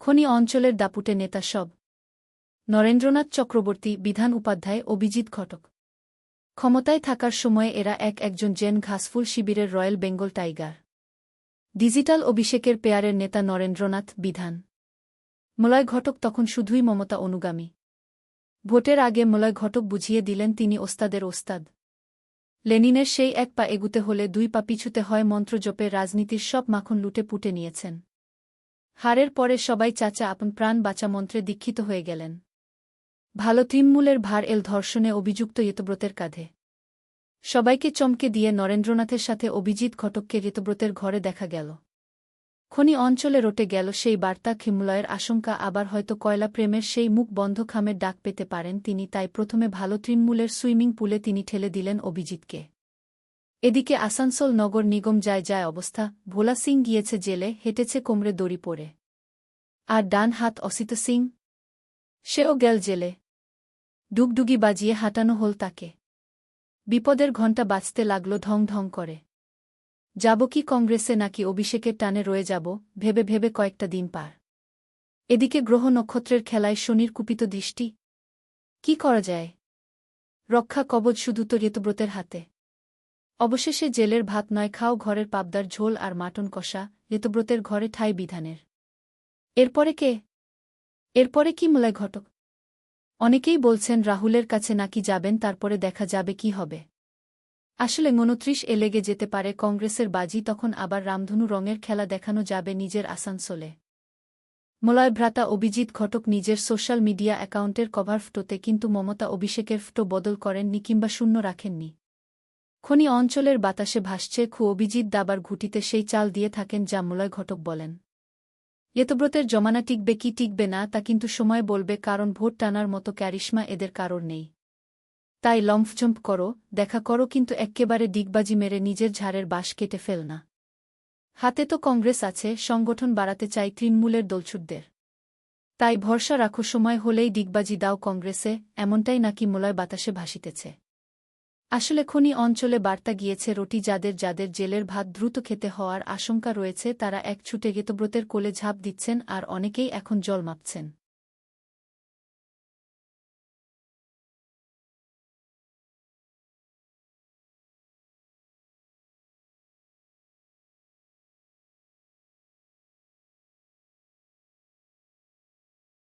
খনি অঞ্চলের দাপুটে নেতা সব নরেন্দ্রনাথ চক্রবর্তী, বিধান উপাধ্যায়, অভিজিৎ ঘটক। ক্ষমতায় থাকার সময়ে এরা একজন জেন ঘাসফুল শিবিরের রয়্যাল বেঙ্গল টাইগার। ডিজিটাল অভিষেকের পেয়ারের নেতা নরেন্দ্রনাথ, বিধান মলয় ঘটক তখন শুধুই মমতা অনুগামী। ভোটের আগে মলয় ঘটক বুঝিয়ে দিলেন তিনি ওস্তাদের ওস্তাদ। লেনিনের সেই এক পা এগুতে হলে দুই পা পিছুতে হয় মন্ত্রজপে রাজনীতির সব মাখন লুটে পুটে নিয়েছেন। হারের পরে সবাই চাচা আপন প্রাণ বাঁচা মন্ত্রে দীক্ষিত হয়ে গেলেন। ভালো তৃণমূলের ভার এল ধর্ষণে অভিযুক্ত ঋতব্রতের কাঁধে। সবাইকে চমকে দিয়ে নরেন্দ্রনাথের সাথে অভিজিৎ ঘটককে ঋতব্রতের ঘরে দেখা গেল। খনি অঞ্চলে রটে গেল সেই বার্তা। খিমলয়ের আশঙ্কা আবার হয়তো কয়লা প্রেমের সেই মুখ বন্ধ খামের ডাক পেতে পারেন তিনি, তাই প্রথমে ভালো তৃণমূলের সুইমিং পুলে তিনি ঠেলে দিলেন অভিজিৎকে। এদিকে আসানসোল নগর নিগম যায় অবস্থা। ভোলা সিং গিয়েছে জেলে, হেঁটেছে কোমরে দড়ি পরে। আর ডান হাত অসিত সিং, সেও গেল জেলে। ডুগডুগি বাজিয়ে হাঁটানো হল তাকে। বিপদের ঘণ্টা বাজতে লাগল ঢং ঢং করে। যাব কি কংগ্রেসে নাকি অভিষেকের টানে রয়ে যাব, ভেবে ভেবে কয়েকটা দিন পার। এদিকে গ্রহ নক্ষত্রের খেলায় শনির কুপিত দৃষ্টি। কি করা যায়? রক্ষা কবচ শুধু তো ঋতব্রতের হাতে। অবশেষে জেলের ভাত নয় খাও, ঘরের পাবদার ঝোল আর মাটন কষা। ঋতব্রতের ঘরে ঠাঁই বিধানের। এরপরে কে? এরপরে কি মলয় ঘটক? অনেকেই বলছেন রাহুলের কাছে নাকি যাবেন, তারপরে দেখা যাবে কি হবে। আসলে ২৯ এ লেগে যেতে পারে কংগ্রেসের বাজি, তখন আবার রামধনু রঙের খেলা দেখানো যাবে নিজের আসানসোলে। মলয় ভ্রাতা অভিজিৎ ঘটক নিজের সোশ্যাল মিডিয়া অ্যাকাউন্টের কভার ফটোতে কিন্তু মমতা অভিষেকের ফটো বদল করেননি কিংবা শূন্য রাখেননি। খনি অঞ্চলের বাতাসে ভাসছে অভিজিৎ দাবার ঘুঁটিতে সেই চাল দিয়ে থাকেন যা মলয় ঘটক বলেন। ঋতব্রতের জমানা টিকবে কি টিকবে না তা কিন্তু সময় বলবে, কারণ ভোট টানার মতো ক্যারিশমা এদের কারোর নেই। তাই লম্ফজম্প করো, দেখা করো, কিন্তু এক্কেবারে ডিগবাজি মেরে নিজের ঝাড়ের বাঁশ কেটে ফেল না। হাতে তো কংগ্রেস আছে, সংগঠন বাড়াতে চাই তৃণমূলের দলছুটদের। তাই ভরসা রাখো, সময় হলেই ডিগবাজি দাও কংগ্রেসে, এমনটাই নাকি মলয় বাতাসে ভাসিতেছে। আসলে খনি অঞ্চলে বার্তা গিয়েছে রটি যাদের জেলের ভাত দ্রুত খেতে হওয়ার আশঙ্কা রয়েছে তারা এক ছুটে ঋতব্রতের কোলে ঝাঁপ দিচ্ছেন, আর অনেকেই এখন জল মাপছেন।